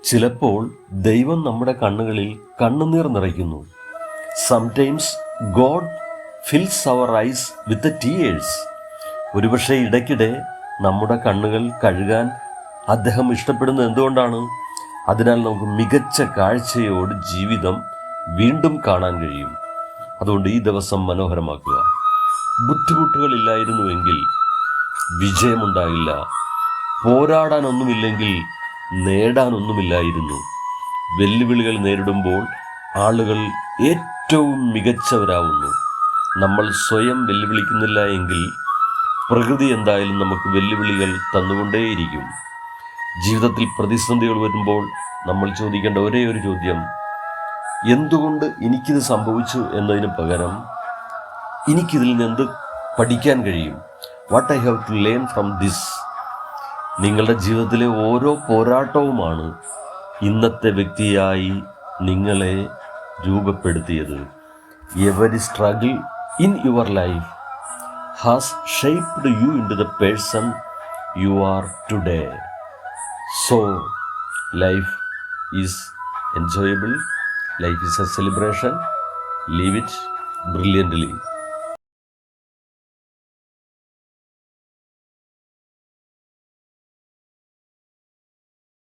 ചിലപ്പോൾ ദൈവം നമ്മുടെ കണ്ണുകളിൽ കണ്ണുനീർ നിറയ്ക്കുന്നു. Sometimes God fills our eyes with tears. ഒരുപക്ഷെ ഇടയ്ക്കിടെ നമ്മുടെ കണ്ണുകൾ കഴുകാൻ അദ്ദേഹം ഇഷ്ടപ്പെടുന്നത് എന്തുകൊണ്ടാണ്? അതിനാൽ നമുക്ക് മികച്ച കാഴ്ചയോട് ജീവിതം വീണ്ടും കാണാൻ കഴിയും. അതുകൊണ്ട് ഈ ദിവസം മനോഹരമാക്കുക. ബുദ്ധിമുട്ടുകളില്ലായിരുന്നുവെങ്കിൽ വിജയമുണ്ടാകില്ല. പോരാടാനൊന്നുമില്ലെങ്കിൽ നേടാനൊന്നുമില്ലായിരുന്നു. വെല്ലുവിളികൾ നേരിടുമ്പോൾ ആളുകൾ ഏറ്റവും മികച്ചവരാവുന്നു. നമ്മൾ സ്വയം വെല്ലുവിളിക്കുന്നില്ല എങ്കിൽ പ്രകൃതി എന്തായാലും നമുക്ക് വെല്ലുവിളികൾ തന്നുകൊണ്ടേയിരിക്കും. ജീവിതത്തിൽ പ്രതിസന്ധികൾ വരുമ്പോൾ നമ്മൾ ചോദിക്കേണ്ട ഒരേ ഒരു ചോദ്യം, എന്തുകൊണ്ട് എനിക്കിത് സംഭവിച്ചു എന്നതിന് പകരം എനിക്കിതിൽ നിന്ന് എന്ത് പഠിക്കാൻ കഴിയും? What I have to learn from this. നിങ്ങളുടെ ജീവിതത്തിലെ ഓരോ പോരാട്ടവുമാണ് ഇന്നത്തെ വ്യക്തിയായി നിങ്ങളെ രൂപപ്പെടുത്തിയത്. Every struggle in your life has shaped you into the person you are today. So life is enjoyable. Life is a celebration. Live it brilliantly.